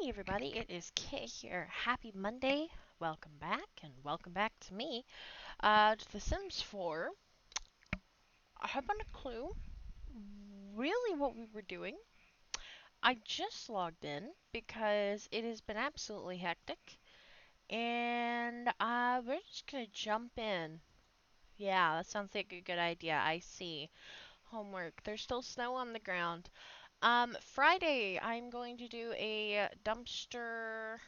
Hey everybody, it is Kit here. Happy Monday. Welcome back, and welcome back to me. To The Sims 4. I haven't a clue really what we were doing. I just logged in because it has been absolutely hectic, and we're just gonna jump in. Yeah, that sounds like a good idea. I see. Homework. There's still snow on the ground. Friday, I'm going to do a dumpster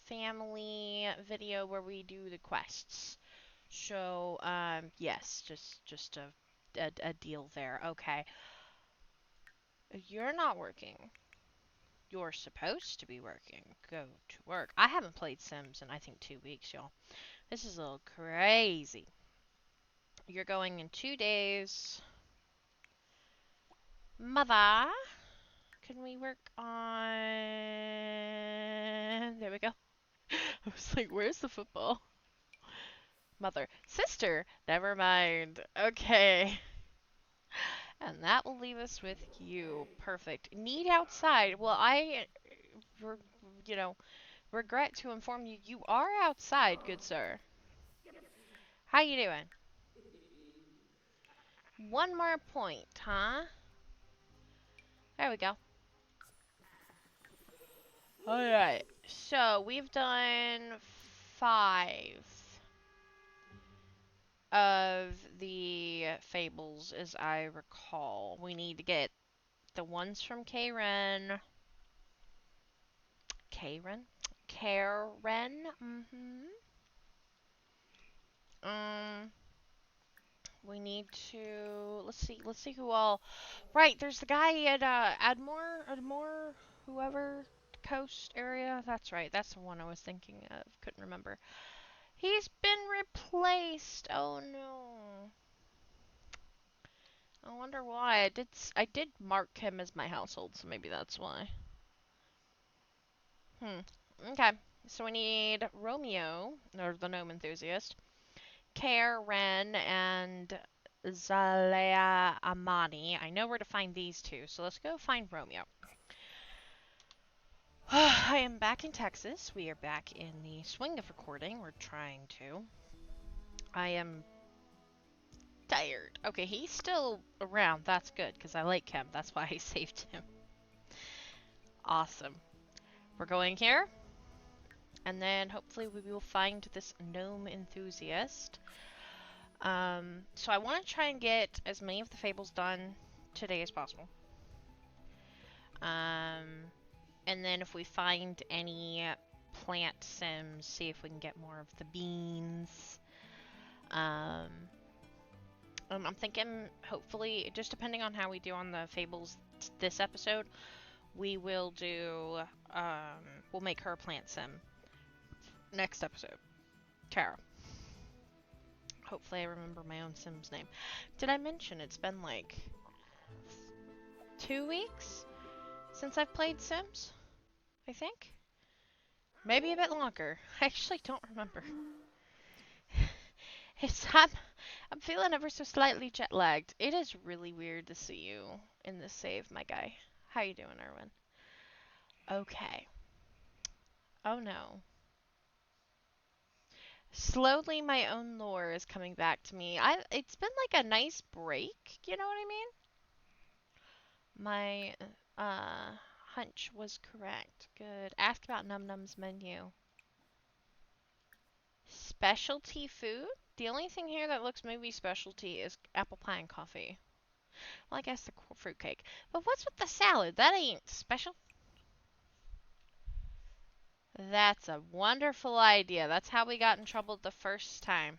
family video where we do the quests. So, yes, just a deal there. Okay. You're not working. You're supposed to be working. Go to work. I haven't played Sims in I think 2 weeks, y'all. This is a little crazy. You're going in 2 days. Mother, can we work on... There we go. I was like, where's the football? Mother. Sister. Never mind. Okay. And that will leave us with you. Perfect. Need outside. Well, re- you know, regret to inform you, you are outside, good sir. How you doing? One more point, huh? There we go. Alright. So, we've done 5 of the Fables, as I recall. We need to get the ones from Karen? Karen? Um, we need to, let's see who all, right, there's the guy at, Admore, whoever, coast area, that's right, that's the one I was thinking of, couldn't remember. He's been replaced, oh no. I wonder why, I did mark him as my household, so maybe that's why. Okay, so we need Romeo, or the gnome enthusiast, Karen, and Zalea Amani. I know where to find these two, so let's go find Romeo. I am back in Texas. We are back in the swing of recording. We're trying to. I am tired. Okay, he's still around. That's good, because I like him. That's why I saved him. Awesome. We're going here, and then hopefully we will find this gnome enthusiast. So I want to try and get as many of the fables done today as possible. And then if we find any plant sims, see if we can get more of the beans. I'm thinking, hopefully, just depending on how we do on the fables this episode, we will do, we'll make her a plant sim next episode. Tara. Hopefully I remember my own sim's name. Did I mention it's been like 2 weeks since I've played Sims? I think? Maybe a bit longer. I actually don't remember. I'm feeling ever so slightly jet lagged. It is really weird to see you in this save, my guy. How you doing, Erwin? Okay. Oh no. Slowly my own lore is coming back to me. It's been like a nice break, you know what I mean? My hunch was correct. Good. Ask about Num Num's menu. Specialty food? The only thing here that looks maybe specialty is apple pie and coffee. Well, I guess the fruitcake. But what's with the salad? That ain't special. That's a wonderful idea. That's how we got in trouble the first time.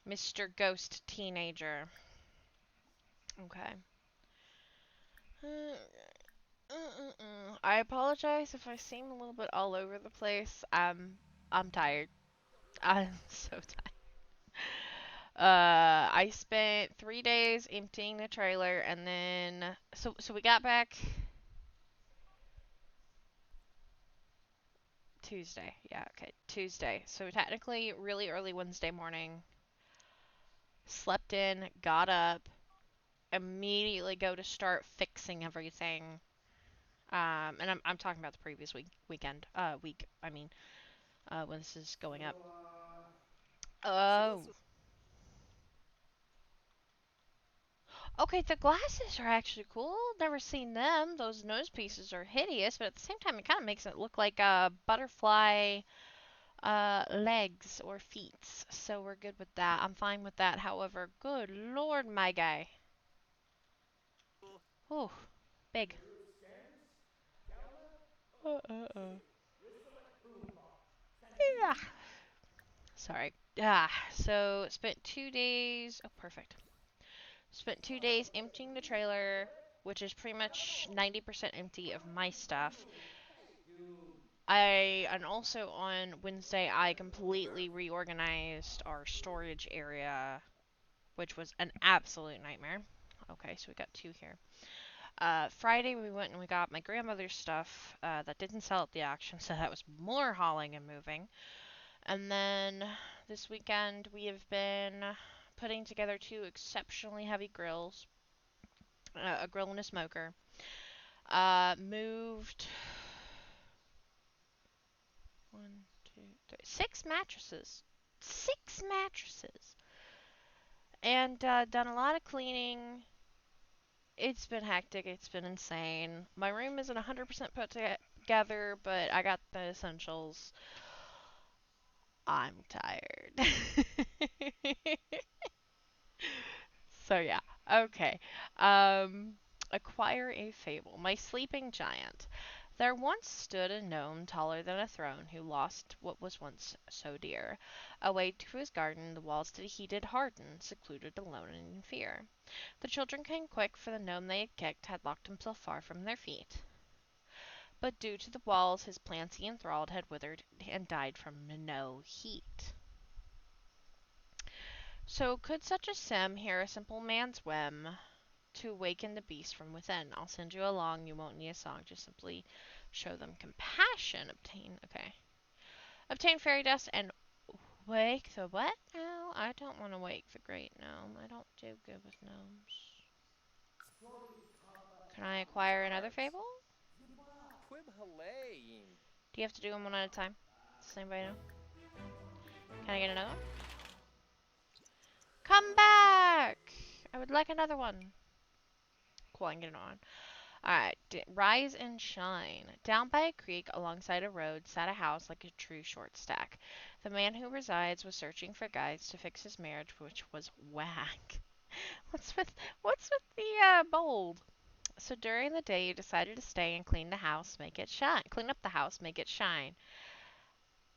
Mr. Ghost Teenager. Okay. I apologize if I seem a little bit all over the place. I'm tired. I'm so tired. I spent 3 days emptying the trailer, and then so we got back Tuesday. Yeah, okay, Tuesday. So technically, really early Wednesday morning. Slept in, got up, immediately go to start fixing everything. And I'm talking about the previous weekend. Week. I mean, when this is going up. Oh. Okay, the glasses are actually cool. Never seen them. Those nose pieces are hideous, but at the same time, it kind of makes it look like butterfly legs or feet. So we're good with that. I'm fine with that. However, good lord, my guy. Oh, big. Uh. Yeah. Sorry. So spent 2 days. Oh, perfect. Spent 2 days emptying the trailer, which is pretty much 90% empty of my stuff. And also on Wednesday, I completely reorganized our storage area, which was an absolute nightmare. Okay, so we got two here. Friday, we went and we got my grandmother's stuff that didn't sell at the auction, so that was more hauling and moving. And then this weekend, we have been putting together two exceptionally heavy grills, a grill and a smoker. Moved one, two, three, six mattresses. Six mattresses. And done a lot of cleaning. It's been hectic. It's been insane. My room isn't 100% put together, but I got the essentials. I'm tired. So yeah. Okay. Um, acquire a fable. My sleeping giant. There once stood a gnome taller than a throne who lost what was once so dear. Away to his garden the walls he did harden, secluded alone and in fear. The children came quick, for the gnome they had kicked had locked himself far from their feet. But due to the walls his plants he enthralled had withered and died from no heat. So could such a sim hear a simple man's whim to awaken the beast from within? I'll send you along, you won't need a song, just simply show them compassion. Obtain fairy dust and wake the what now? I don't want to wake the great gnome. I don't do good with gnomes. Can I acquire another fable? Do you have to do them one at a time? Does anybody know? Can I get another one? Come back! I would like another one. Cool, I can get it on. Alright, rise and shine. Down by a creek alongside a road sat a house like a true short stack. The man who resides was searching for guides to fix his marriage, which was whack. What's with the bold? So during the day, you decided to stay and clean the house, make it shine. Clean up the house, make it shine.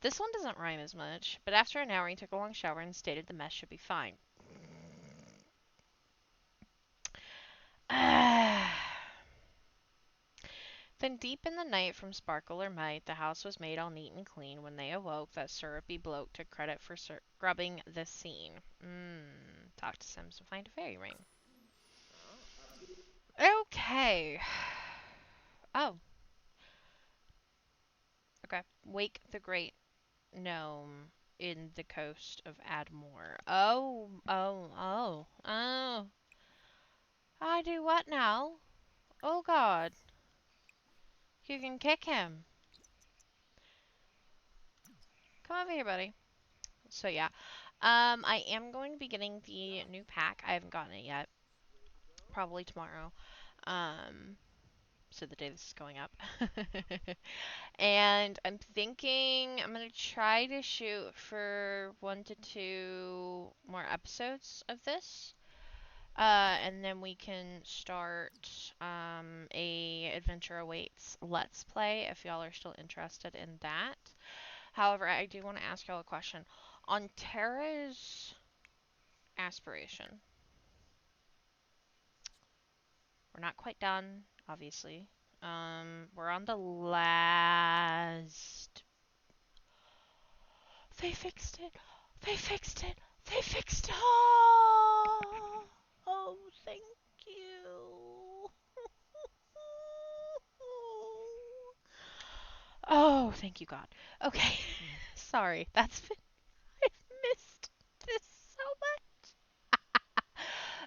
This one doesn't rhyme as much, but after an hour, he took a long shower and stated the mess should be fine. Then deep in the night from sparkle or might, the house was made all neat and clean. When they awoke, that syrupy bloke took credit for scrubbing the scene. Talk to Sims and find a fairy ring. Okay. Oh, okay. Wake the great gnome in the coast of Admore. Oh. I do what now? Oh god. You can kick him. Come over here, buddy. So yeah. I am going to be getting the new pack. I haven't gotten it yet. Probably tomorrow. Um, so the day this is going up. And I'm thinking I'm gonna try to shoot for 1 to 2 more episodes of this. And then we can start a Adventure Awaits Let's Play if y'all are still interested in that. However, I do want to ask y'all a question. On Terra's aspiration, we're not quite done, obviously. We're on the last. They fixed it. They fixed it. They fixed it. Oh, thank you. Oh, thank you, God. Okay. Sorry. I've missed this so much.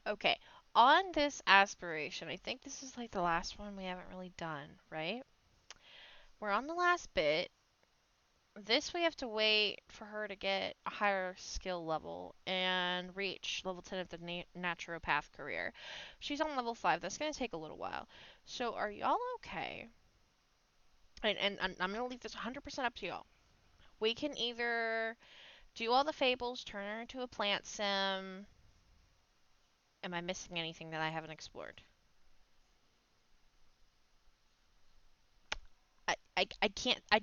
Okay. on this aspiration, I think this is like the last one we haven't really done, right? We're on the last bit. This we have to wait for her to get a higher skill level and reach level 10 of the naturopath career. She's on level 5. That's going to take a little while. So are y'all okay? And I'm going to leave this 100% up to y'all. We can either do all the fables, turn her into a plant sim. Am I missing anything that I haven't explored? I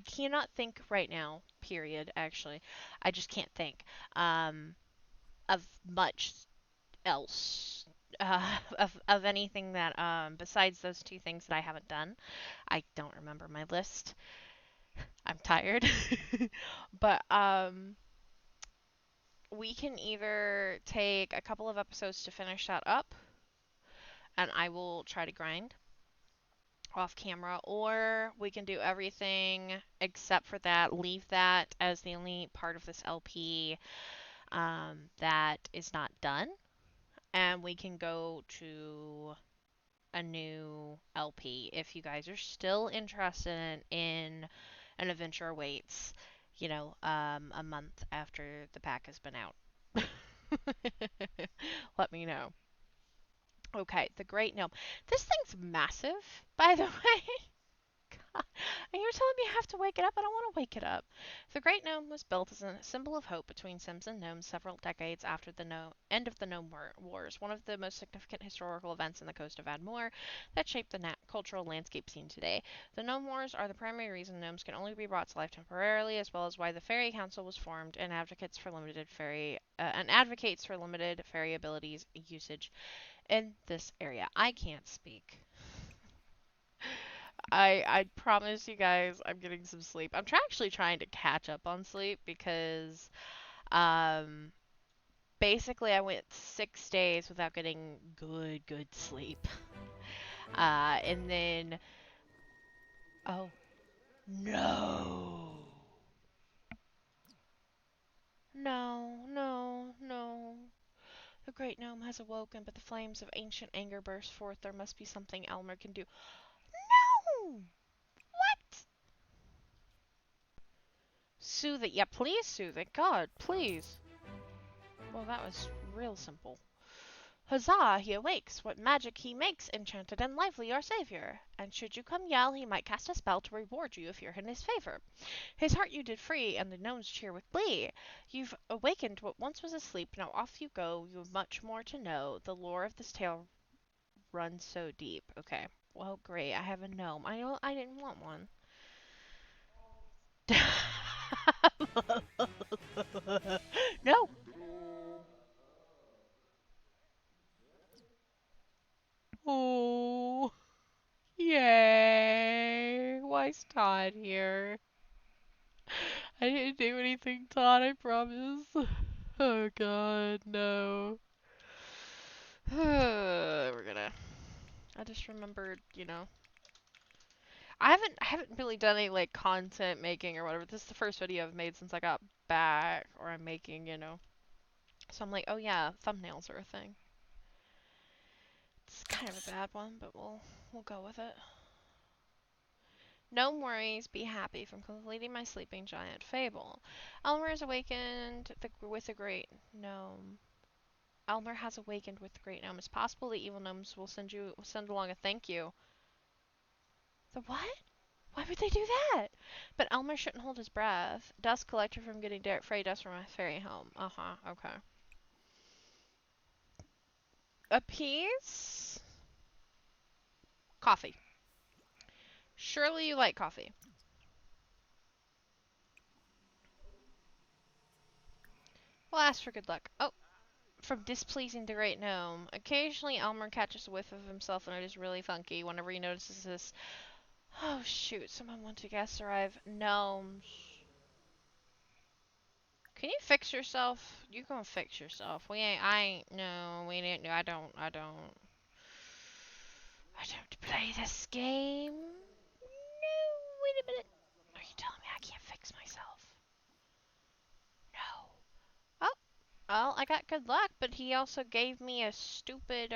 cannot think right now, period, actually. I just can't think of much else. Of anything that besides those two things that I haven't done. I don't remember my list. I'm tired. But we can either take a couple of episodes to finish that up, and I will try to grind off camera, or we can do everything except for that, leave that as the only part of this LP that is not done, and we can go to a new LP if you guys are still interested in an adventure awaits, a month after the pack has been out. Let me know. Okay, the Great Gnome. This thing's massive, by the way. And you're telling me I have to wake it up? I don't want to wake it up. The Great Gnome was built as a symbol of hope between Sims and Gnomes several decades after the end of the Gnome Wars, one of the most significant historical events in the coast of Admore that shaped the cultural landscape seen today. The Gnome Wars are the primary reason gnomes can only be brought to life temporarily, as well as why the Fairy Council was formed and advocates for limited fairy abilities usage in this area. I can't speak. I promise you guys I'm getting some sleep. I'm actually trying to catch up on sleep because um basically I went 6 days without getting good sleep. And then oh no. No. The great gnome has awoken, but the flames of ancient anger burst forth. There must be something Elmer can do. No! What? Soothe it. Yeah, please soothe it. God, please. Well, that was real simple. Huzzah, he awakes! What magic he makes, enchanted and lively, our saviour! And should you come yell, he might cast a spell to reward you if you're in his favour. His heart you did free, and the gnomes cheer with glee. You've awakened what once was asleep, now off you go, you've much more to know. The lore of this tale runs so deep. Okay, well, great, I have a gnome. I didn't want one. No! Oh, yay! Why's Todd here? I didn't do anything, Todd, I promise. Oh god, no. We're gonna. I just remembered, I haven't really done any like content making or whatever. This is the first video I've made since I got back, or I'm making. So I'm like, oh yeah, thumbnails are a thing. It's kind of a bad one, but we'll go with it. No worries, be happy from completing my sleeping giant fable. Elmer is awakened with a great gnome. Elmer has awakened with the great gnome. It's possible the evil gnomes will send along a thank you. The what? Why would they do that? But Elmer shouldn't hold his breath. Dust collected from getting fairy dust from a fairy home. Uh-huh, okay. A piece? Coffee. Surely you like coffee. We'll ask for good luck. Oh, from displeasing the great gnome. Occasionally Elmer catches a whiff of himself and it is really funky whenever he notices this. Oh shoot, someone wants to guess arrive. Gnomes. Can you fix yourself? You can fix yourself. No, we ain't, no, I don't play this game. No, wait a minute. Are you telling me I can't fix myself? No. Oh, well, I got good luck, but he also gave me a stupid,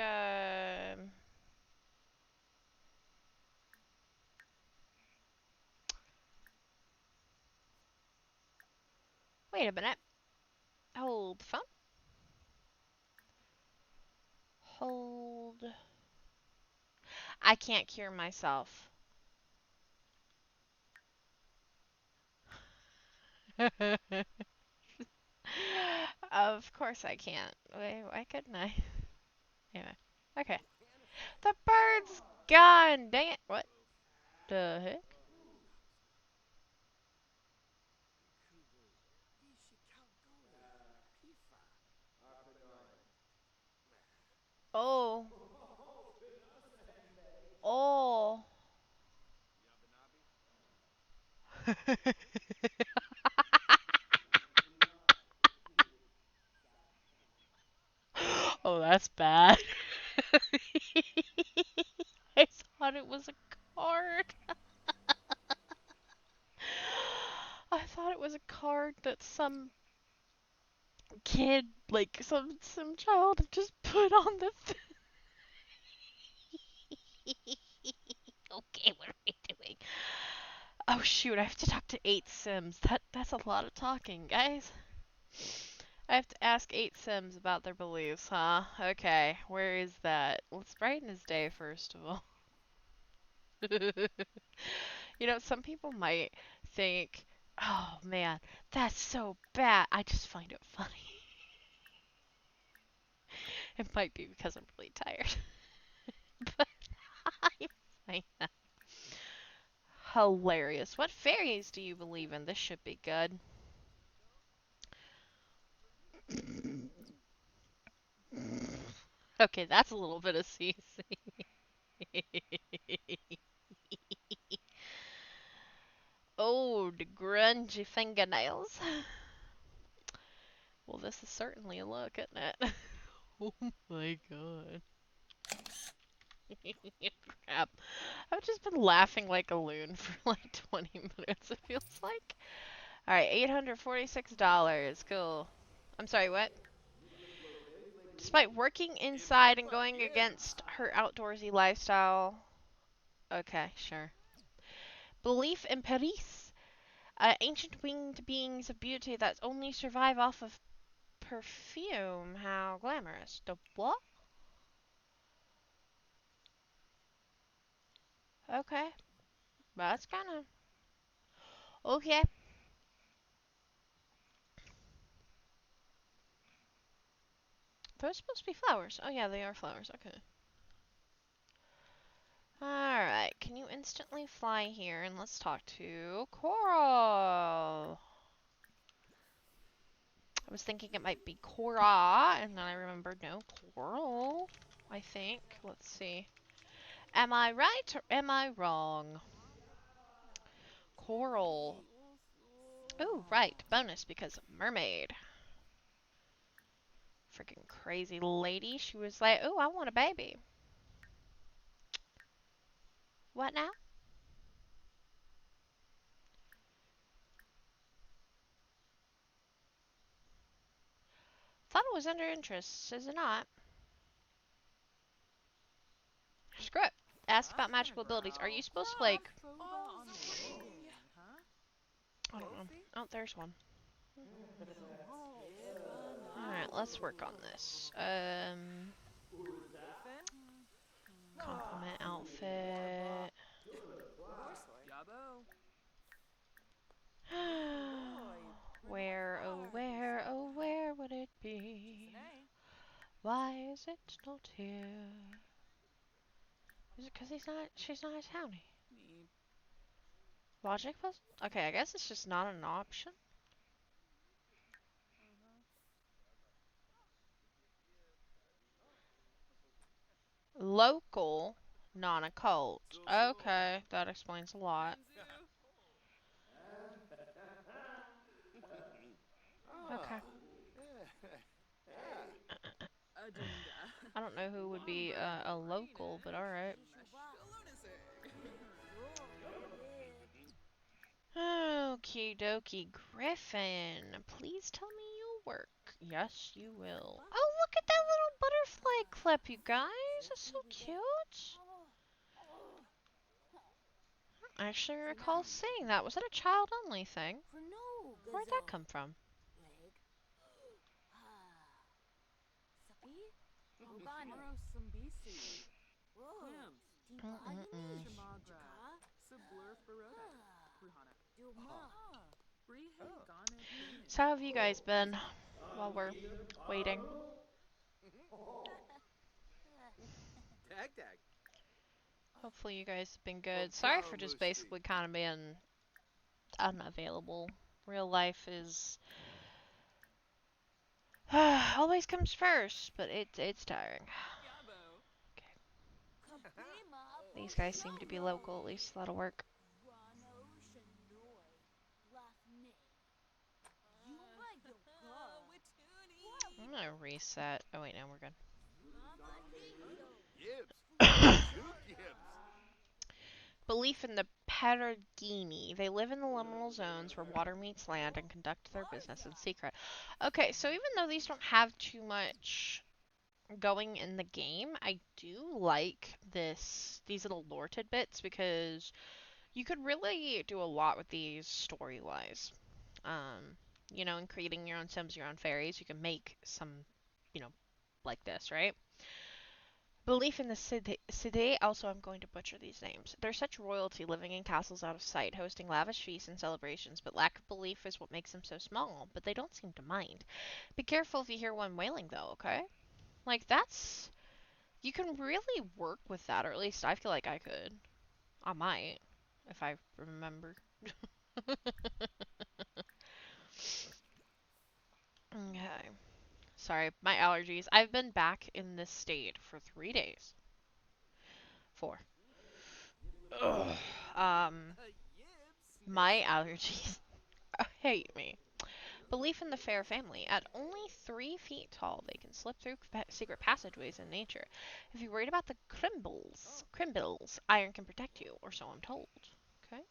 Wait a minute. Hold the phone. Hold. I can't cure myself. Of course I can't. Wait, why couldn't I? Anyway. Okay. The bird's gone! Dang it. What the heck? Oh. Oh. Oh, that's bad. I thought it was a card. I thought it was a card that some kid, like some child, had just put on the. Okay, what are we doing? Oh shoot, I have to talk to 8 Sims. That's a lot of talking, guys. I have to ask 8 Sims about their beliefs, huh? Okay, where is that? Let's brighten his day first of all. You know, some people might think, oh man, that's so bad. I just find it funny. It might be because I'm really tired. But I find that hilarious. What fairies do you believe in? This should be good. Okay, that's a little bit of CC. Oh, the grungy fingernails. Well, this is certainly a look, isn't it? Oh my god. Crap. I've just been laughing like a loon for like 20 minutes, it feels like. Alright, $846. Cool. I'm sorry, what? Despite working inside and going against her outdoorsy lifestyle. Okay, sure. Belief in Paris. Ancient winged beings of beauty that only survive off of perfume. How glamorous. The what? Okay. That's kind of... Okay. Those supposed to be flowers. Oh yeah, they are flowers. Okay. Alright. Can you instantly fly here? And let's talk to Coral. I was thinking it might be Cora, and then I remembered, no, Coral, I think. Let's see. Am I right or am I wrong? Coral. Ooh, right. Bonus because mermaid. Freaking crazy lady. She was like, ooh, I want a baby. What now? Thought it was under interests, is it not? Screw it. Asked about magical abilities. Are you supposed to, like... I don't know. Oh, there's one. Alright, let's work on this. Compliment outfit. Where, oh where, oh where would it be? Why is it not here? Is it because she's not a townie? Logic puzzle? Okay, I guess it's just not an option. Local, non-occult. Okay, that explains a lot. Okay. I don't know who would be a local, but alright. Okie dokie, Griffin. Please tell me you'll work. Yes, you will. Oh, look at that little butterfly clip, you guys. That's so cute. I actually recall seeing that. Was that a child-only thing? Where'd that come from? Mm-mm-mm. So how have you guys been while we're waiting? Hopefully you guys have been good. Sorry for just basically kind of being unavailable. Real life is always comes first, but it's tiring. Okay. These guys seem to be local, at least that'll work. I'm gonna reset. Oh wait, no, we're good. Belief in the Perugini. They live in the liminal zones where water meets land and conduct their business in secret. Okay, so even though these don't have too much going in the game, I do like these little lore tidbits because you could really do a lot with these story-wise. In creating your own Sims, your own fairies, you can make some, you know, like this, right? Belief in the Cide, also I'm going to butcher these names. They're such royalty living in castles out of sight, hosting lavish feasts and celebrations, but lack of belief is what makes them so small, but they don't seem to mind. Be careful if you hear one wailing though, okay? Like you can really work with that, or at least I feel like I could. I might, if I remember. Okay. Sorry, my allergies. I've been back in this state for 3 days. 4. Ugh. My allergies hate me. Belief in the fair family. At only 3 feet tall, they can slip through secret passageways in nature. If you're worried about the crimbles, iron can protect you, or so I'm told. Okay.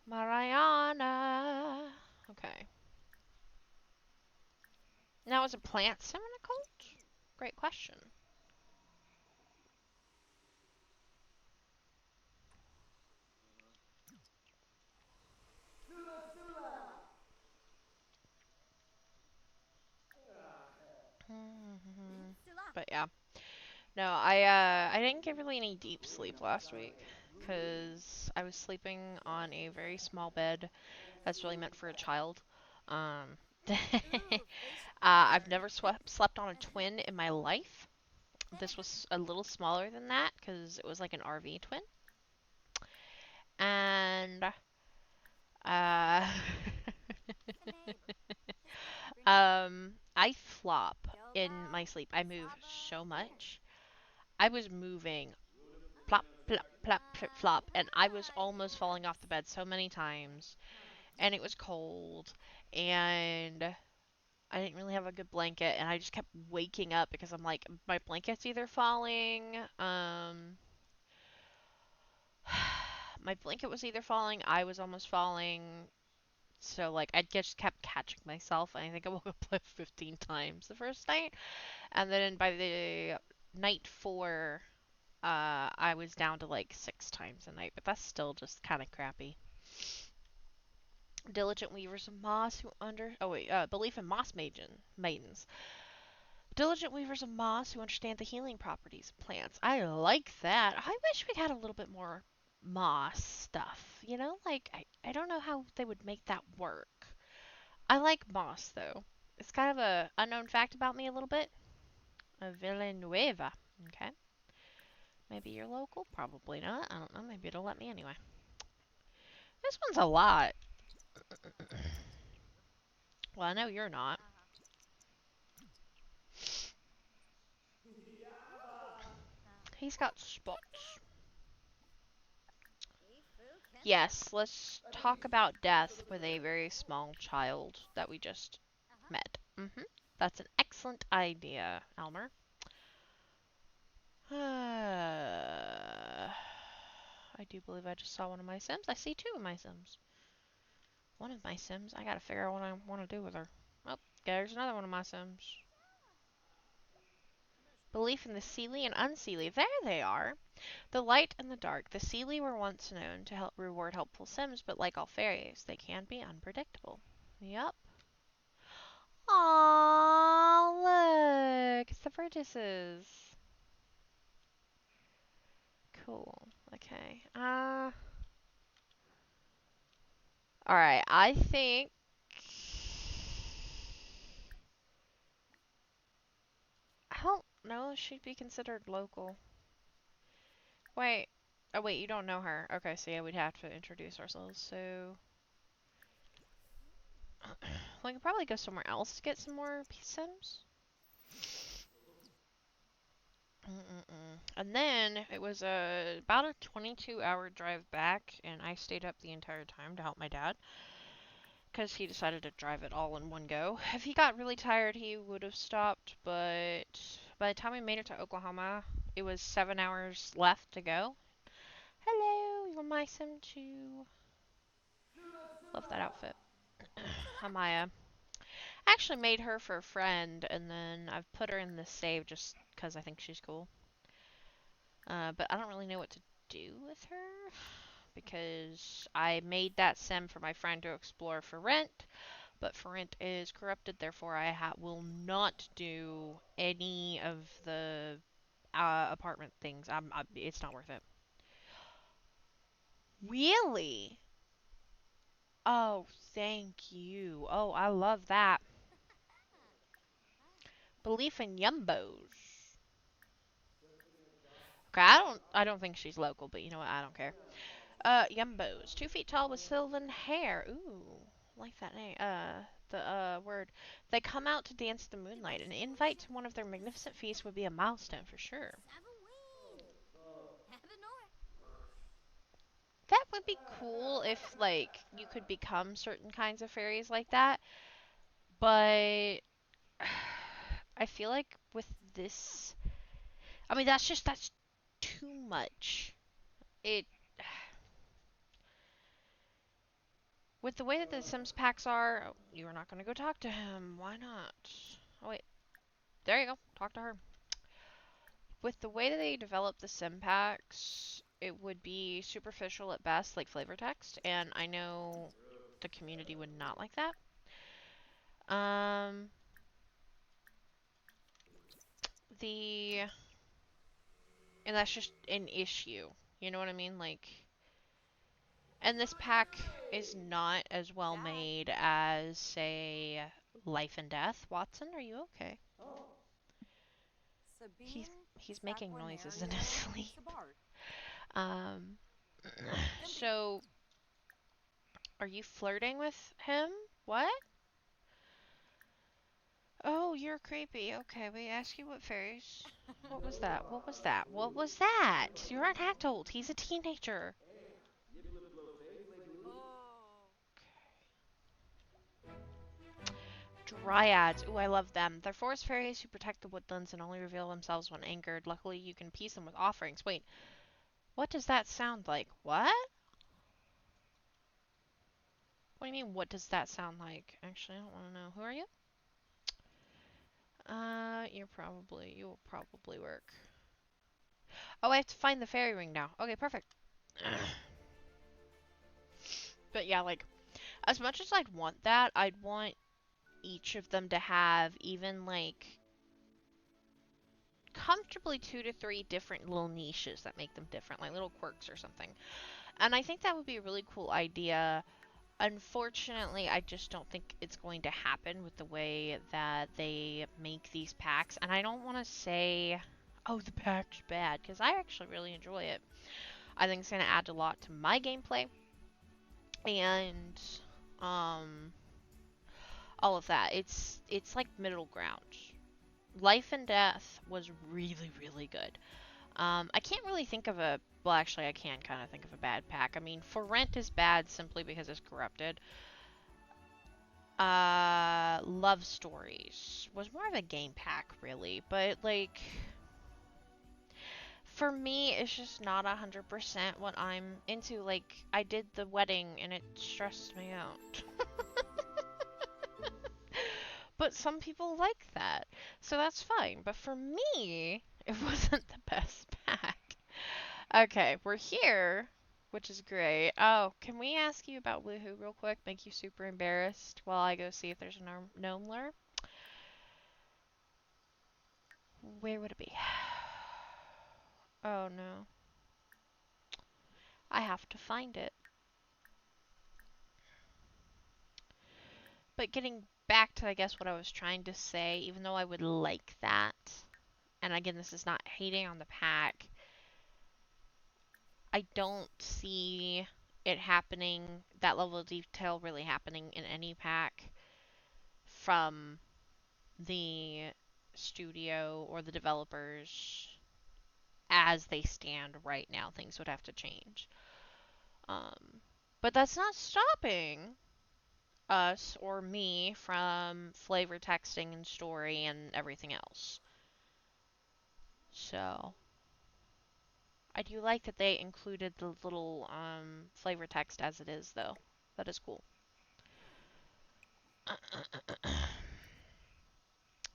Mariana. Okay. Now, is a plant sim in a cult? Great question. But yeah. No, I didn't get really any deep sleep last week because I was sleeping on a very small bed that's really meant for a child. Um, I've never slept on a twin in my life. This was a little smaller than that because it was like an RV twin. And I flop in my sleep. I move so much. I was moving plop, plop, plop, plop, flop, and I was almost falling off the bed so many times, and it was cold, and I didn't really have a good blanket, and I just kept waking up because I'm like, my blanket's either falling, my blanket was either falling, I was almost falling, so like I just kept catching myself, and I think I woke up like 15 times the first night, and then by the night 4, I was down to like 6 times a night, but that's still just kind of crappy. Diligent weavers of moss who belief in moss maidens. Diligent weavers of moss who understand the healing properties of plants. I like that. I wish we had a little bit more moss stuff. Like I don't know how they would make that work. I like moss though. It's kind of a unknown fact about me a little bit. A Villanueva. Okay. Maybe you're local? Probably not. I don't know. Maybe it'll let me anyway. This one's a lot. Well, I know you're not. He's got spots. Yes, let's talk about death with a very small child that we just met. That's an excellent idea, Elmer. I do believe I just saw one of my Sims. I see 2 of my Sims. One of my Sims. I gotta figure out what I want to do with her. Oh, There's another one of my Sims. Belief in the Seelie and Unseelie. There they are. The light and the dark. The Seelie were once known to help reward helpful Sims, but like all fairies, they can be unpredictable. Yup. Aww, look. It's the Burgesses. Cool. Okay. Alright, I think... I don't know if she'd be considered local. Wait. Oh, wait, you don't know her. Okay, so yeah, we'd have to introduce ourselves, so... we could probably go somewhere else to get some more Sims. And then it was about a 22-hour drive back, and I stayed up the entire time to help my dad because he decided to drive it all in one go. If he got really tired, he would have stopped, but by the time we made it to Oklahoma, it was 7 hours left to go. Hello, you're my Sim too. Love that outfit. Amaya. I actually made her for a friend, and then I've put her in the save just because I think she's cool. But I don't really know what to do with her because I made that sim for my friend to explore for rent, but for rent is corrupted, therefore I will not do any of the apartment things. It's not worth it. Really? Oh, thank you. Oh, I love that. Belief in yumbos. Okay, I don't think she's local, but you know what? I don't care. Yumbos. 2 feet tall with sylvan hair. Ooh, like that name. The word. They come out to dance the moonlight. An invite to one of their magnificent feasts would be a milestone for sure. That would be cool if, like, you could become certain kinds of fairies like that. But I feel like with this, I mean, that's too much. It With the way that the Sims packs are, oh, you are not going to go talk to him. Why not? Oh, wait. There you go. Talk to her. With the way that they develop the Sim packs, it would be superficial at best, like flavor text, and I know the community would not like that. Um, the... And that's just an issue. You know what I mean? Like... And this pack is not as well made as, say, Life and Death. Watson, are you okay? He's he's making noises in his sleep. Um, so are you flirting with him? What? Oh, you're creepy. Okay, we ask you what fairies. What was that? What was that? What was that? You're an adult. He's a teenager. Dryads. Ooh, I love them. They're forest fairies who protect the woodlands and only reveal themselves when angered. Luckily, you can appease them with offerings. Wait, what does that sound like? What? What do you mean, what does that sound like? Actually, I don't want to know. Who are you? You will probably work. Oh, I have to find the fairy ring now. Okay, perfect. But yeah, like, as much as I'd want that, I'd want each of them to have even, like, comfortably 2 to 3 different little niches that make them different, like little quirks or something. And I think that would be a really cool idea. Unfortunately, I just don't think it's going to happen with the way that they make these packs. And I don't want to say, oh, the pack's bad, because I actually really enjoy it. I think it's going to add a lot to my gameplay. And, all of that. It's like middle ground. Life and Death was really, really good. I can't really think of a... Well, actually, I can kind of think of a bad pack. I mean, For Rent is bad simply because it's corrupted. Love Stories was more of a game pack, really. But, like... For me, it's just not 100% what I'm into. Like, I did the wedding, and it stressed me out. But some people like that, so that's fine. But for me, it wasn't the best pack. Okay, we're here, which is great. Oh, can we ask you about Woohoo real quick? Make you super embarrassed while I go see if there's a gnome lure? Where would it be? Oh no. I have to find it. But getting back to, I guess, what I was trying to say, even though I would like that, and again, this is not hating on the pack, I don't see it happening, that level of detail really happening in any pack from the studio or the developers as they stand right now. Things would have to change. But that's not stopping us or me from flavor texting and story and everything else. So I do like that they included the little flavor text as it is, though. That is cool.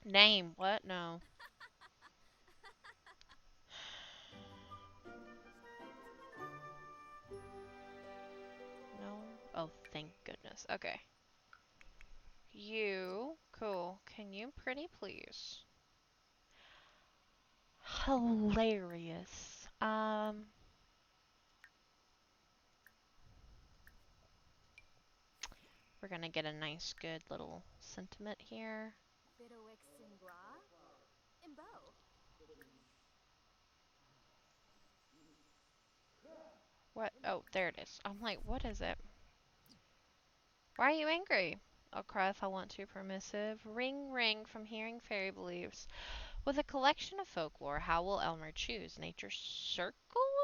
Name what? No. No. Oh, thank goodness. Okay. You. Cool. Can you pretty please? Hilarious. We're gonna get a nice, good little sentiment here. What? Oh, there it is. I'm like, what is it? Why are you angry? I'll cry if I want to, permissive. Ring, ring from hearing fairy beliefs. With a collection of folklore, how will Elmer choose? Nature's circle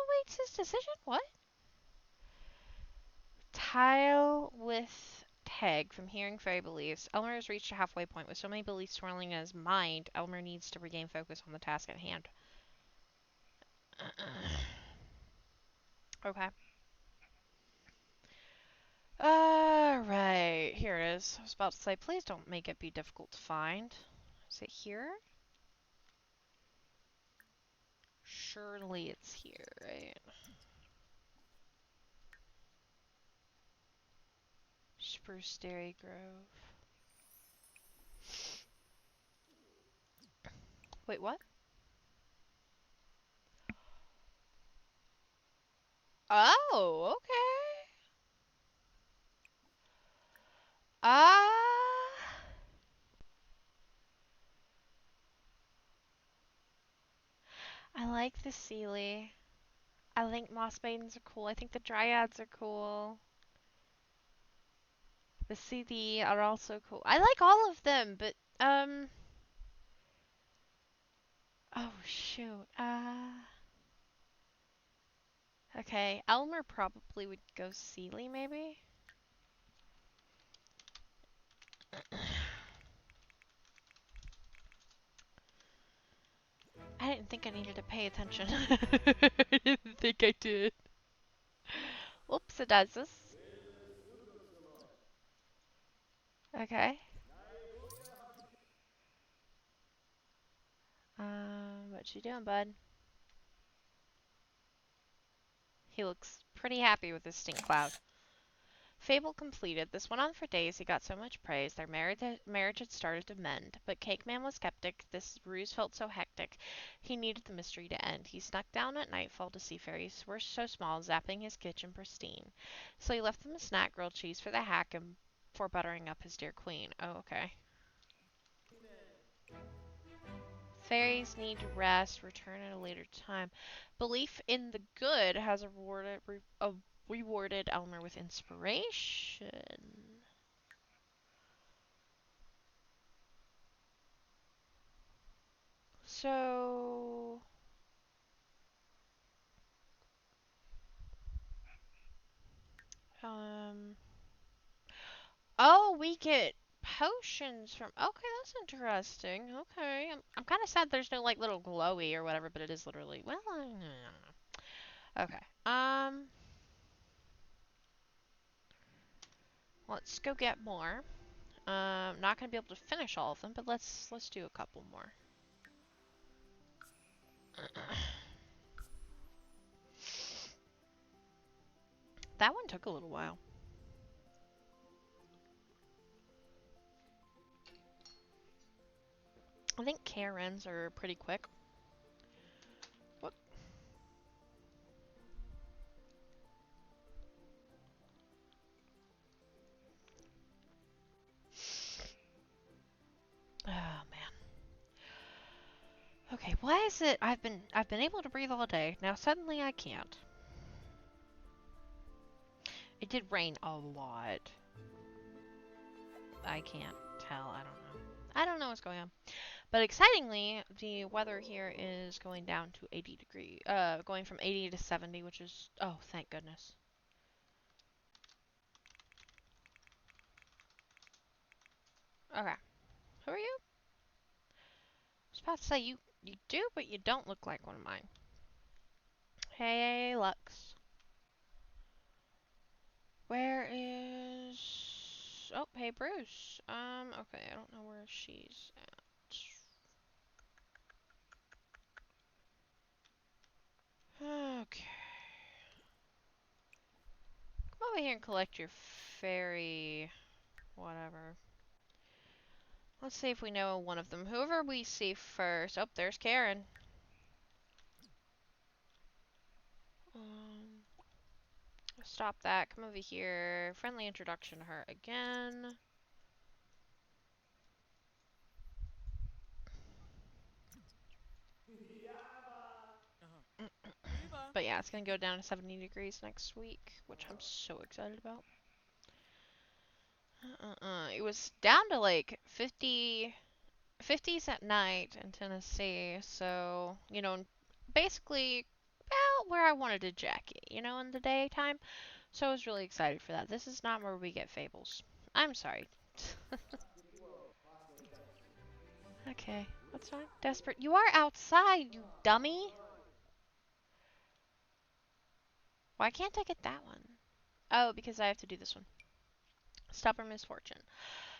awaits his decision? What? Tile with Teg from hearing fairy beliefs. Elmer has reached a halfway point. With so many beliefs swirling in his mind, Elmer needs to regain focus on the task at hand. Okay. Alright, here it is. I was about to say, please don't make it be difficult to find. Is it here? Surely it's here, right? Spruce Dairy Grove. Wait, what? Oh, okay. Ah. I like the Sealy. I think Moss Maidens are cool. I think the Dryads are cool. The CD are also cool. I like all of them, but, oh, shoot. Okay. Elmer probably would go Sealy, maybe? I didn't think I needed to pay attention. I didn't think I did. Oops, it does this. Okay. What you doing, bud? He looks pretty happy with his stink cloud. Fable completed. This went on for days. He got so much praise. Their marriage had started to mend. But Cake Man was skeptic. This ruse felt so hectic. He needed the mystery to end. He snuck down at nightfall to see fairies were so small, zapping his kitchen pristine. So he left them a snack, grilled cheese for the hack, and for buttering up his dear queen. Oh, okay. Fairies need rest. Return at a later time. Belief in the good has rewarded Elmer with inspiration. So, um, oh, we get potions from. Okay, that's interesting. Okay, I'm kind of sad there's no like little glowy or whatever, but it is literally. Well, I don't know. Okay. Let's go get more. Not gonna be able to finish all of them, but let's do a couple more. That one took a little while. I think Karens are pretty quick. What? Oh man. Okay, why is it I've been able to breathe all day. Now suddenly I can't. It did rain a lot. I can't tell. I don't know. I don't know what's going on. But excitingly, the weather here is going down to 80 degrees. Going from 80 to 70, which is, oh, thank goodness. Okay. Who are you? I was about to say, you do, but you don't look like one of mine. Hey, Lux. Where is... Oh, hey, Bruce. Okay, I don't know where she's at. Okay. Come over here and collect your fairy... whatever. Let's see if we know one of them. Whoever we see first... Oh, there's Karen. Stop that. Come over here. Friendly introduction to her again. But yeah, it's going to go down to 70 degrees next week, which I'm so excited about. It was down to like 50s at night in Tennessee, so, you know, basically about where I wanted a jacket, you know, in the daytime. So I was really excited for that. This is not where we get Fables. I'm sorry. Okay, that's fine. Desperate. You are outside, you dummy! Why can't I get that one? Oh, because I have to do this one. Stubborn misfortune.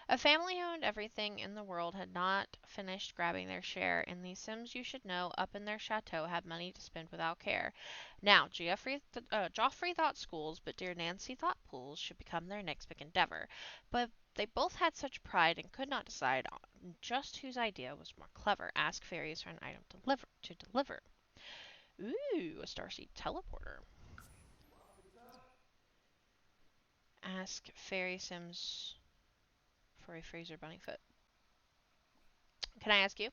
A family who owned everything in the world had not finished grabbing their share, and the Sims you should know up in their chateau had money to spend without care. Now, Joffrey thought schools, but dear Nancy thought pools should become their next big endeavor. But they both had such pride and could not decide on just whose idea was more clever. Ask fairies for an item to deliver. Ooh, a starseed teleporter. Ask fairy Sims for a freezer bunny foot. Can I ask you?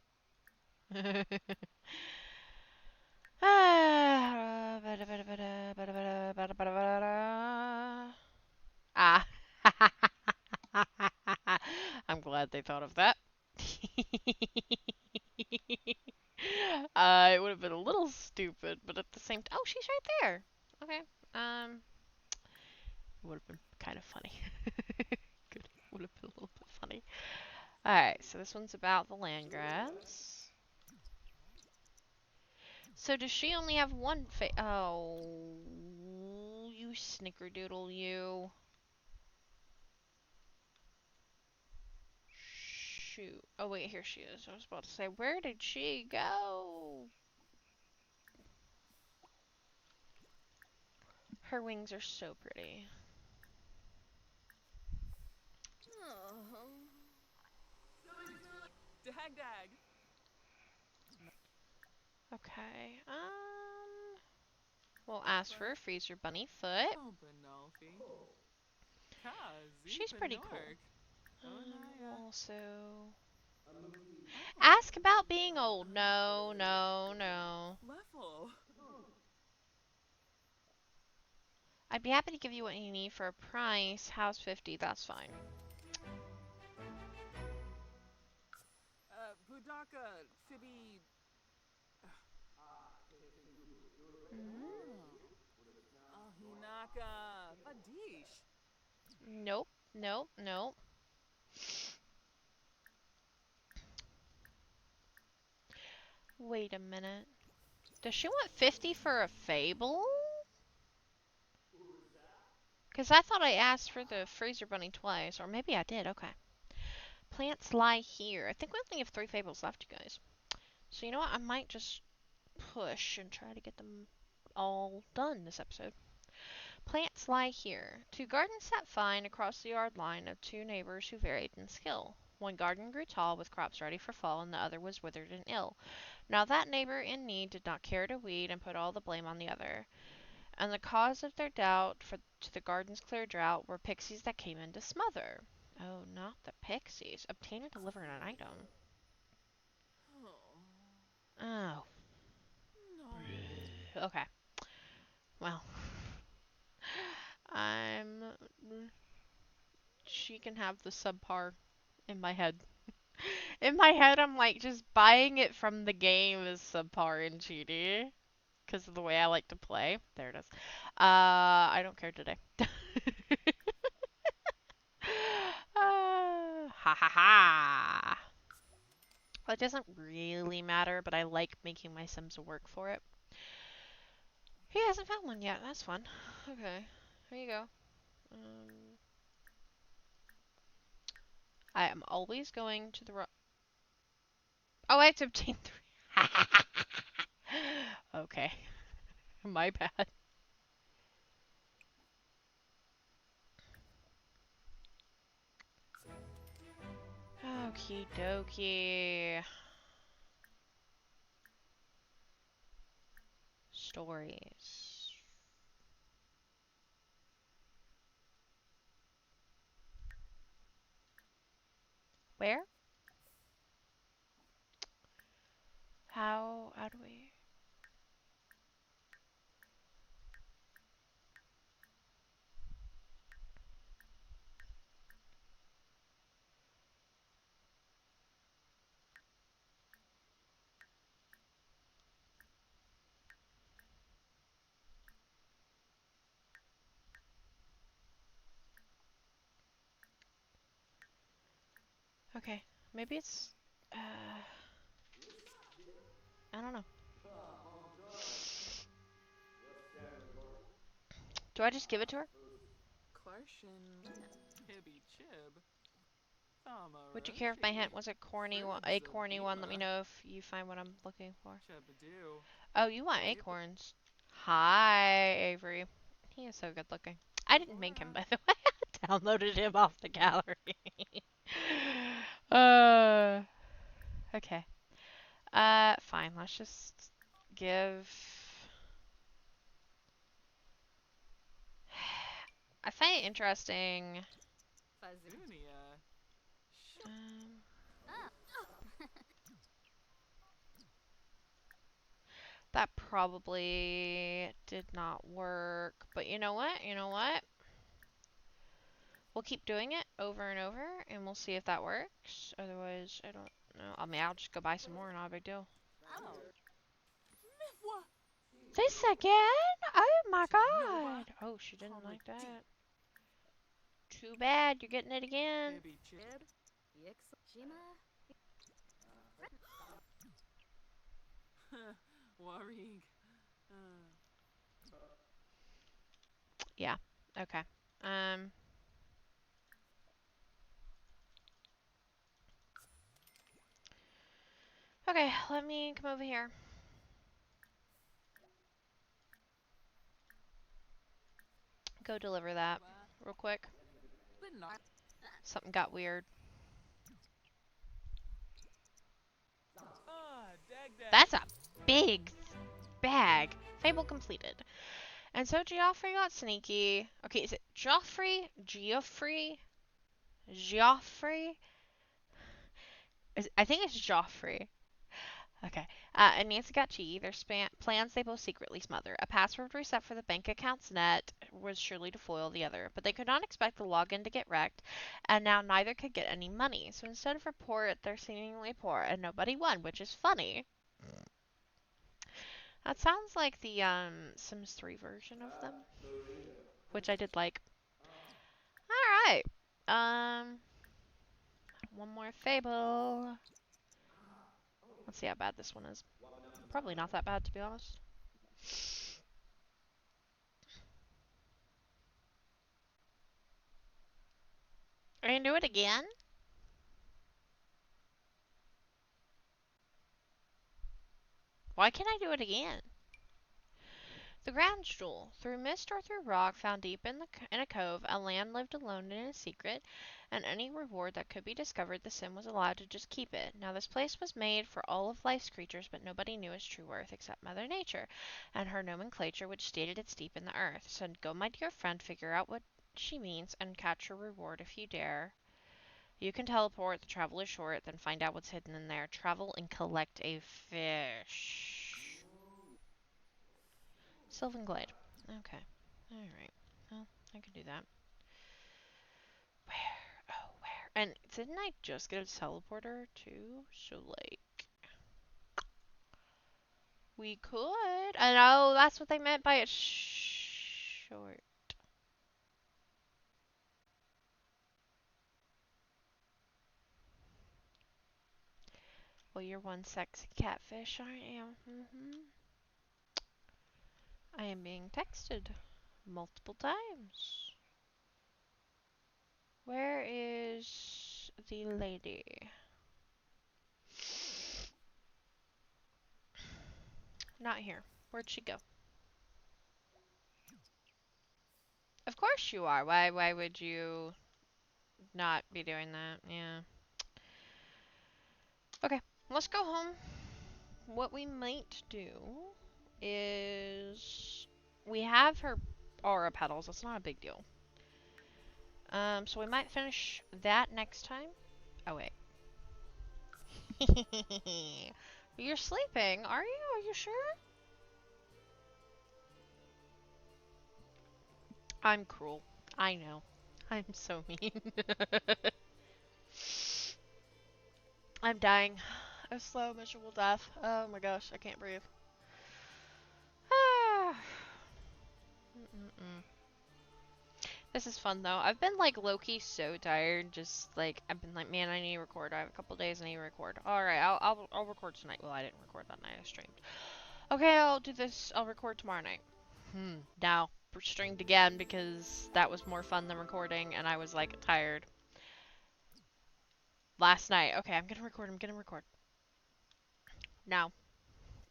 Ah. I'm glad they thought of that. It would have been a little stupid, but at the same time, oh, she's right there. Okay. It would have been kind of funny. Good. Would have been a little bit funny. Alright, so this one's about the land grabs. So does she only have one oh, you snickerdoodle, you. Shoot. Oh wait, here she is. I was about to say, where did she go? Her wings are so pretty. Dag. Okay. We'll ask for a freezer bunny foot. She's pretty cool. Also, ask about being old. No, no, no. I'd be happy to give you what you need for a price. How's 50? That's fine. Budaka, Phoebe. Hinaka, Badish. Nope, nope, nope. Wait a minute. Does she want 50 for a Fable? Because I thought I asked for the freezer bunny twice, or maybe I did. Okay. Plants lie here. I think we only have 3 fables left, you guys. So you know what? I might just push and try to get them all done this episode. Plants lie here. 2 gardens sat fine across the yard line of 2 neighbors who varied in skill. One garden grew tall with crops ready for fall, and the other was withered and ill. Now that neighbor in need did not care to weed and put all the blame on the other. And the cause of their doubt to the garden's clear drought were pixies that came in to smother. Oh, not the pixies. Obtain and deliver an item. Oh, Oh. no. Okay. Well, I'm. She can have the subpar in my head. In my head, I'm like, just buying it from the game is subpar and cheaty. Because of the way I like to play. There it is. I don't care today. Ha ha ha. Well, it doesn't really matter, but I like making my Sims work for it. He hasn't found one yet. That's fun. Okay. Here you go. I am always going to the Oh, I have to obtain 3. Okay. My bad. Okie dokie. Stories. Where? How do we... Okay. Maybe it's... I don't know. Do I just give it to her? Klarshin. Hibby Chib. Would you care if my hint Thamaroshi. was a corny one? A corny one. Let me Fritzabima. know if you find what I'm looking for. Chebadoo. Oh, you want Fable. acorns. Hi, Avery. He is so good looking. I didn't make him, Flora. by the way. I downloaded him off the gallery. uh, okay. Fine. Let's just give... I find it interesting. Zunia. Ship. Um, that probably did not work. But you know what? You know what? We'll keep doing it over and over, and we'll see if that works. Otherwise, I don't know. I mean, I'll just go buy some more, not a big deal. Oh. Mifwa. This again? Oh my Nilva. god. Oh, she didn't like Comedy. that. Too bad, you're getting it again. Hibby Chib. Warig. Yeah. Okay. Um. Okay, let me come over here. Go deliver that real quick. Something got weird. Dag dag. That's a big bag. Fable completed. And so Geoffrey got sneaky. Okay, is it Joffrey? Geoffrey? Geoffrey? I think it's Joffrey. Okay. And Nancy got cheeky. Their plans they both secretly smother. A password reset for the bank account's net was surely to foil the other, but they could not expect the login to get wrecked, and now neither could get any money. So instead of report, they're seemingly poor, and nobody won, which is funny. That sounds like the Sims 3 version of them, which I did like. All right. Um, one more fable. Let's see how bad this one is. Probably not that bad, to be honest. Are you gonna do it again? Why can't I do it again? The ground jewel. Through mist or through rock, found deep in a cove, a land lived alone in a secret, and any reward that could be discovered, the sim was allowed to just keep it. Now this place was made for all of life's creatures, but nobody knew its true worth except Mother Nature, and her nomenclature, which stated it's deep in the earth. So go, my dear friend, figure out what she means and catch your reward if you dare. You can teleport, the travel is short, then find out what's hidden in there. Travel and collect a fish. Sylvan Glade. Okay. Alright. Well, I could do that. Where? Oh, where? And didn't I just get a teleporter too? So, like, we could. I know that's what they meant by it short. Well, you're one sexy catfish, aren't you? I am being texted multiple times. Where is the lady? Not here. Where'd she go? Of course you are. Why would you not be doing that? Yeah. Okay, let's go home. What we might do is we have her aura petals. That's not a big deal. So we might finish that next time. Oh wait. You're sleeping, are you? Are you sure? I'm cruel. I know. I'm so mean. I'm dying. A slow, miserable death. Oh my gosh, I can't breathe. Ah. Mm-mm-mm. This is fun though. I've been like low-key so tired. Just like I've been like, man, I need to record. I have a couple days I need to record. All right, I'll record tonight. Well, I didn't record that night. I streamed. Okay, I'll do this. I'll record tomorrow night. Now streamed again because that was more fun than recording, and I was like tired last night. Okay, I'm gonna record. I'm gonna record. Now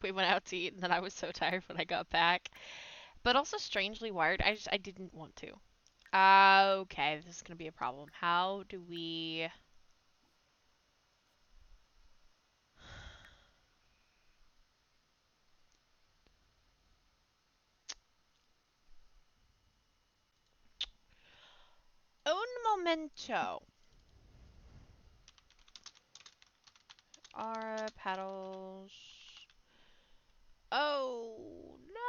we went out to eat, and then I was so tired when I got back, but also strangely wired. I didn't want to. Okay, this is gonna be a problem. How do we? Un momento. Aura petals. Oh no.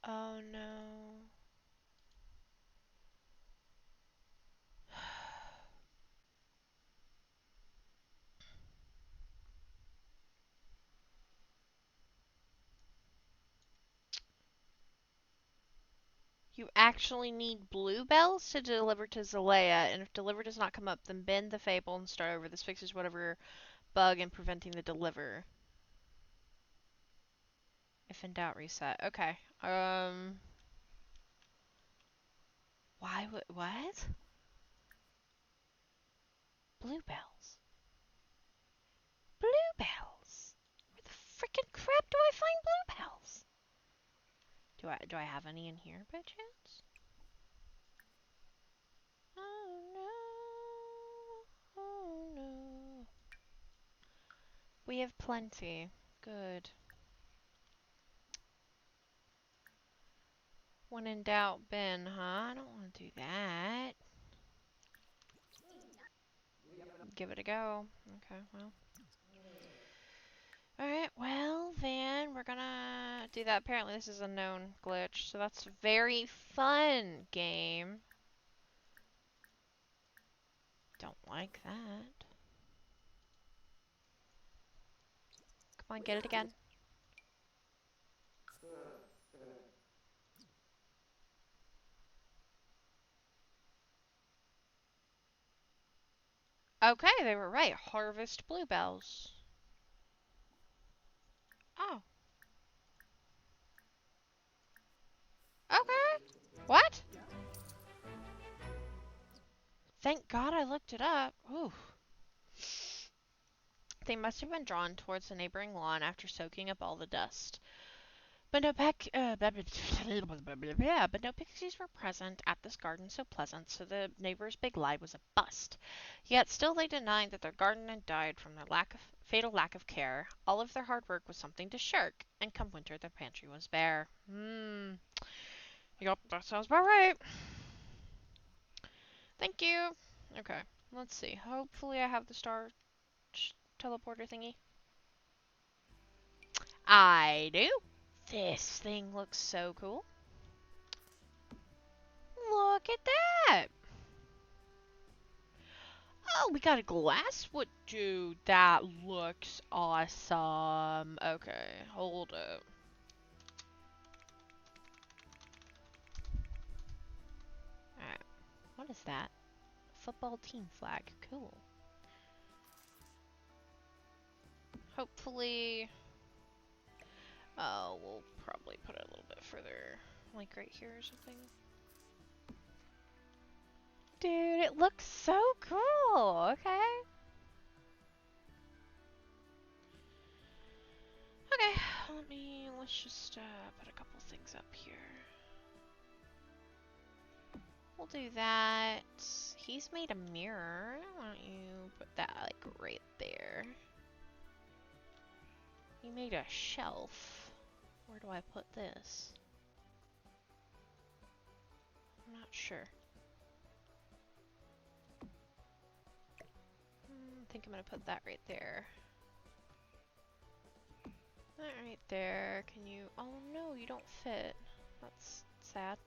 Oh no. You actually need bluebells to deliver to Zalea, and if deliver does not come up, then bend the fable and start over. This fixes whatever bug in preventing the deliver. If in doubt, reset. Okay. Why would what? Bluebells. Bluebells. Where the freaking crap do I find bluebells? Do I have any in here by chance? Oh no. Oh no. We have plenty. Good. When in doubt, Ben, huh? I don't want to do that. Give it a go. Okay, well. Alright, well, then we're gonna do that. Apparently this is a known glitch, so that's a very fun game. Don't like that. Come on, get it again. Okay, they were right. Harvest bluebells. Oh. Okay. What? Thank God I looked it up. Ooh. They must have been drawn towards the neighboring lawn after soaking up all the dust. But no but no pixies were present at this garden so pleasant, so the neighbors' big lie was a bust. Yet still they denied that their garden had died from their fatal lack of care. All of their hard work was something to shirk, and come winter their pantry was bare. Yup, that sounds about right. Thank you. Okay, let's see. Hopefully I have the star teleporter thingy. I do. This thing looks so cool. Look at that. Oh, we got a glasswood. Dude, that looks awesome. Okay, hold up. Alright, what is that? Football team flag. Cool. Hopefully... Oh, we'll probably put it a little bit further, like right here or something. Dude, it looks so cool. Okay. Okay, let's just put a couple things up here. We'll do that. He's made a mirror. Why don't you put that like right there? He made a shelf. Where do I put this? I'm not sure. I think I'm gonna put that right there. That right there. Can you... Oh no, you don't fit. That's sad.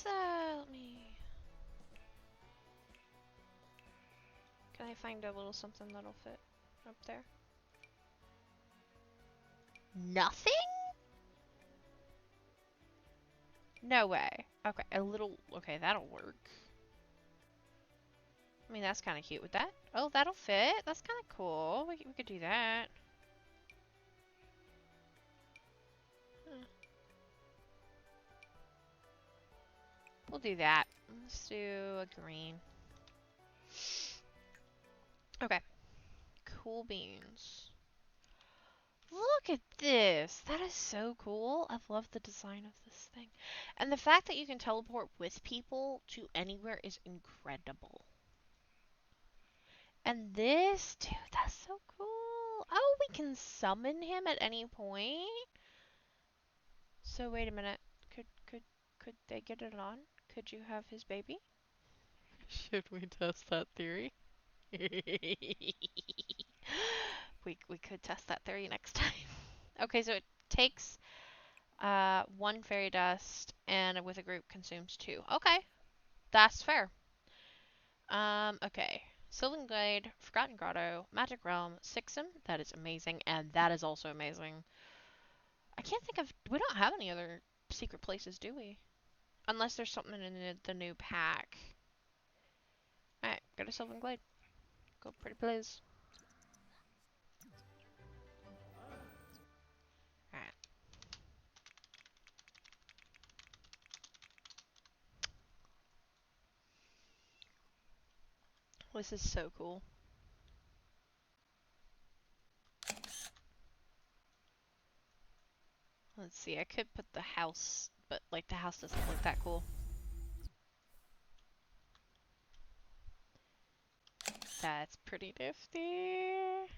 Let me... Can I find a little something that'll fit up there? Nothing? No way. Okay, a little... Okay, that'll work. I mean, that's kind of cute with that. Oh, that'll fit. That's kind of cool. We could do that. We'll do that. Let's do a green. Okay. Cool beans. Look at this! That is so cool. I love the design of this thing. And the fact that you can teleport with people to anywhere is incredible. And this, dude, that's so cool. Oh, we can summon him at any point. So wait a minute. Could they get it on? Could you have his baby? Should we test that theory? we could test that theory next time. Okay, so it takes one fairy dust and with a group consumes two. Okay, that's fair. Okay. Sylvan Glade, Forgotten Grotto, Magic Realm, Sixum, that is amazing, and that is also amazing. I can't think of... We don't have any other secret places, do we? Unless there's something in the new pack. Alright, go to Sylvan Glade. Go pretty please. Alright. This is so cool. Let's see, I could put the house, but like the house doesn't look that cool. That's pretty nifty.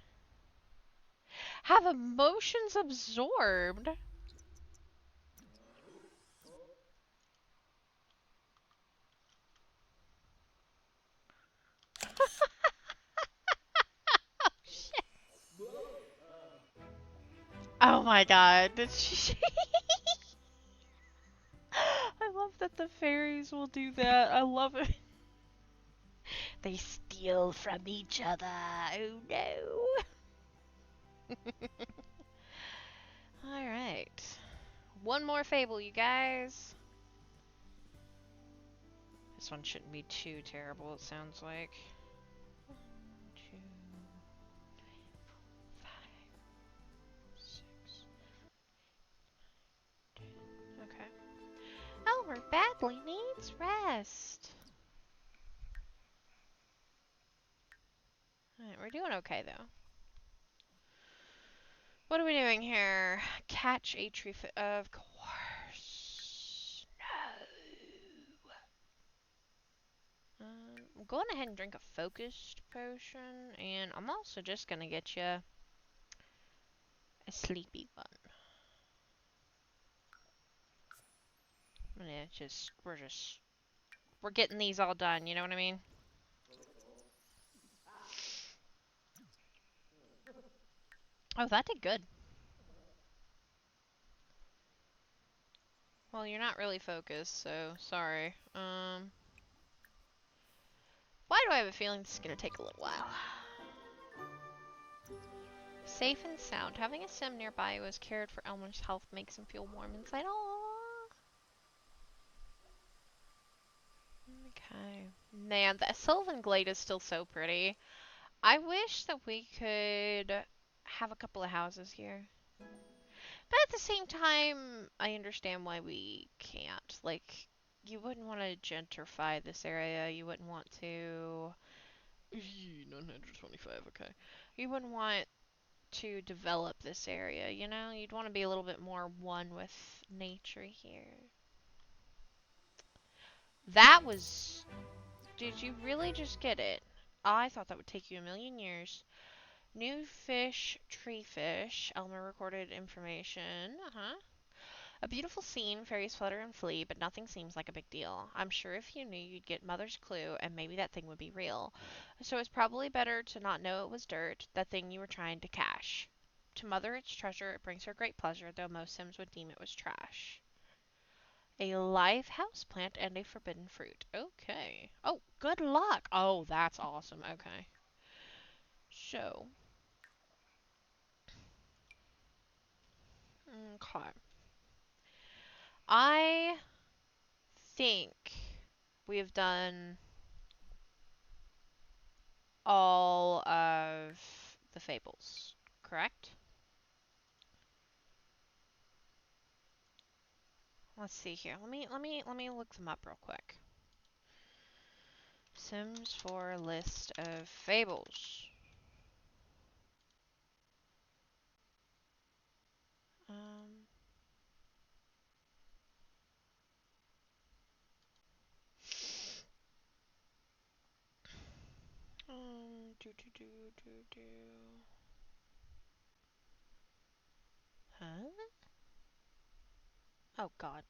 Have emotions absorbed? Oh my god, did she... I love that the fairies will do that. I love it. They steal from each other. Oh no. Alright. One more fable, you guys. This one shouldn't be too terrible, it sounds like. 1, 2, 3, 4, 5, 6, 7, 8, 9, 10. Okay. Oh, Elmer badly needs rest. Alright, we're doing okay though. What are we doing here? Catch a tree of course. No. I'm going ahead and drink a focused potion, and I'm also just gonna get you a sleepy one. Yeah, we're getting these all done, you know what I mean? Oh, that did good. Well, you're not really focused, so sorry. Why do I have a feeling this is gonna take a little while? Safe and sound. Having a sim nearby who has cared for Elmer's health makes him feel warm inside. Aww. Okay. Man, the Sylvan Glade is still so pretty. I wish that we could have a couple of houses here. But at the same time, I understand why we can't. Like, you wouldn't want to gentrify this area. You wouldn't want to... 925, okay. You wouldn't want to develop this area, you know? You'd want to be a little bit more one with nature here. That was... Did you really just get it? I thought that would take you a million years. New fish, tree fish. Elmer recorded information. A beautiful scene, fairies flutter and flee, but nothing seems like a big deal. I'm sure if you knew, you'd get Mother's clue, and maybe that thing would be real. So it's probably better to not know it was dirt, that thing you were trying to cache. To Mother it's treasure, it brings her great pleasure, though most Sims would deem it was trash. A live houseplant and a forbidden fruit. Okay. Oh, good luck! Oh, that's awesome. Okay. So. Okay. I think we have done all of the Fables, correct? Let's see here. Let me look them up real quick. Sims 4 list of Fables. Um, do do do do do. Huh? Oh God.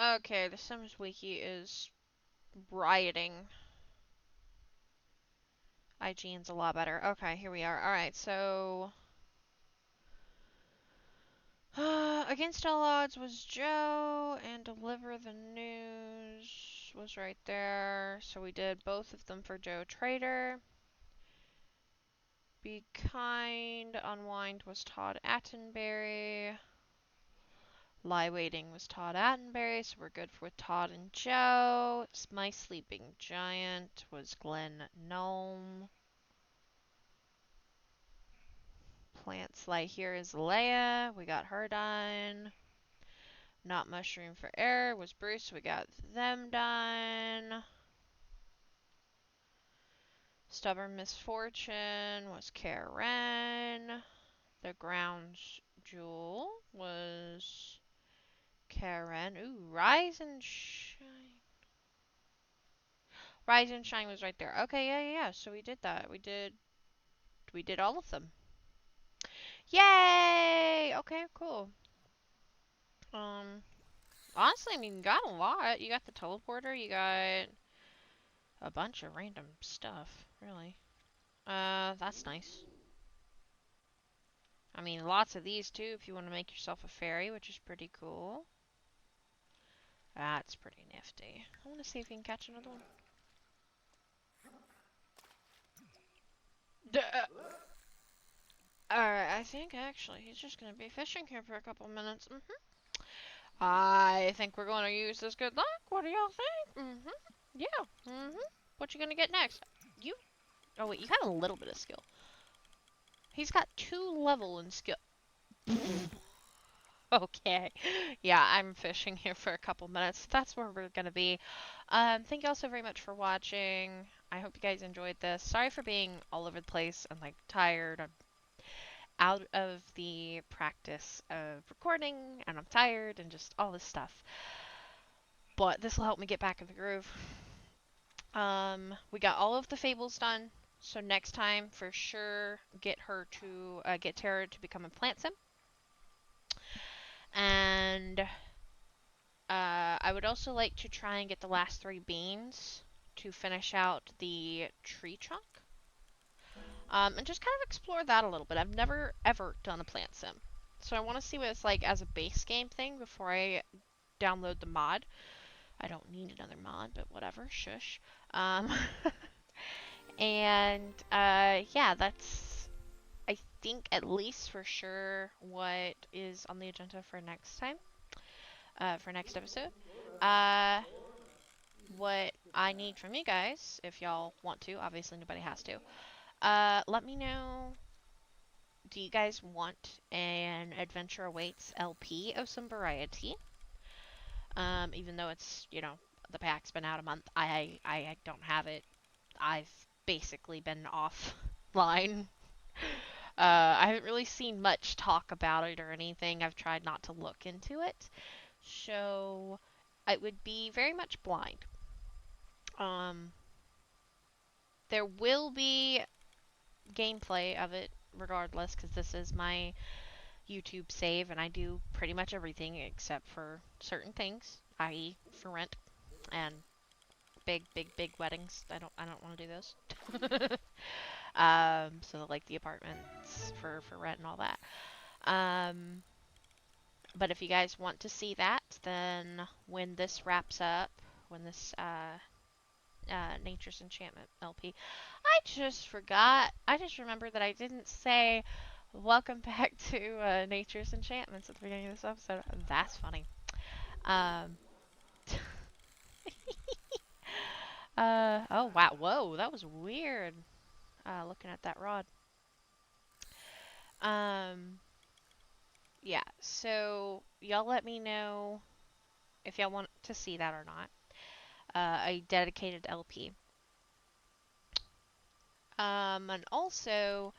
Okay, the Sims wiki is rioting. IGN's a lot better. Okay, here we are. Alright, so... Against all odds was Joe, and deliver the news was right there. So we did both of them for Joe Trader. Be kind, unwind was Todd Attenberry. Lie waiting was Todd Attenberry, so we're good with Todd and Joe. My sleeping giant was Glenn Gnome. Plant Sly here is Leia. We got her done. Not Mushroom for Error was Bruce. We got them done. Stubborn Misfortune was Karen. The Grounds Jewel was Karen. Ooh, Rise and Shine. Rise and Shine was right there. Okay, yeah. So we did that. We did all of them. Yay! Okay, cool. Honestly, I mean, you got a lot. You got the teleporter. You got a bunch of random stuff, really. That's nice. I mean, lots of these too if you want to make yourself a fairy, which is pretty cool. That's pretty nifty. I want to see if we can catch another one. Alright, I think actually he's just going to be fishing here for a couple minutes. I think we're going to use this good luck. What do y'all think? Yeah. What you going to get next? You... Oh, wait, you got a little bit of skill. He's got 2 level in skill. Okay. Yeah, I'm fishing here for a couple minutes. That's where we're gonna be. Thank you all so very much for watching. I hope you guys enjoyed this. Sorry for being all over the place and like tired. I'm out of the practice of recording and I'm tired and just all this stuff. But this will help me get back in the groove. We got all of the fables done. So next time, for sure, get Tara to become a plant sim, and I would also like to try and get the last three beans to finish out the tree trunk. And just kind of explore that a little bit. I've never ever done a plant sim, so I want to see what it's like as a base game thing before I download the mod. I don't need another mod, but whatever, shush. Um, and yeah, that's I think at least for sure what is on the agenda for next time, for next episode. Uh, what I need from you guys, if y'all want to, obviously nobody has to. Let me know. Do you guys want an Adventure Awaits LP of some variety? Even though it's, the pack's been out a month, I don't have it. I've basically been offline. I haven't really seen much talk about it or anything. I've tried not to look into it. So it would be very much blind. Um, there will be gameplay of it regardless, because this is my YouTube save and I do pretty much everything except for certain things, i.e. for rent and big weddings. I don't want to do those. So like the apartments for rent and all that. Um, but if you guys want to see that, then when this wraps up, when this Nature's Enchantment LP, I just forgot. I just remembered that I didn't say welcome back to Nature's Enchantments at the beginning of this episode. That's funny. Um, oh wow, whoa, that was weird. Looking at that rod. Um, yeah. So y'all let me know if y'all want to see that or not. A dedicated LP. And also,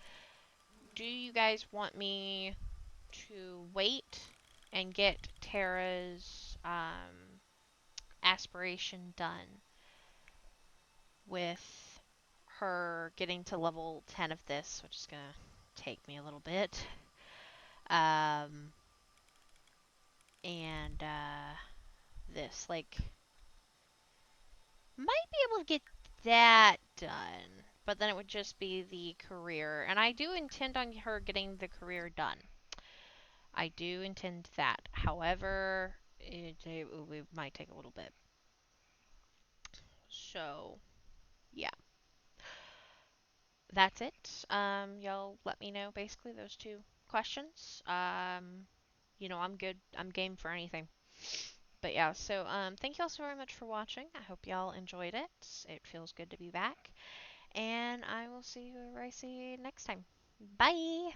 do you guys want me to wait and get Tara's aspiration done with her getting to level 10 of this, which is going to take me a little bit? Um, and this, like, might be able to get that done, but then it would just be the career. And I do intend on her getting the career done. I do intend that. However, it might take a little bit. So, yeah, that's it. Y'all let me know basically those two questions. I'm good. I'm game for anything. But yeah, so thank you all so very much for watching. I hope y'all enjoyed it. It feels good to be back. And I will see you where I see you next time. Bye!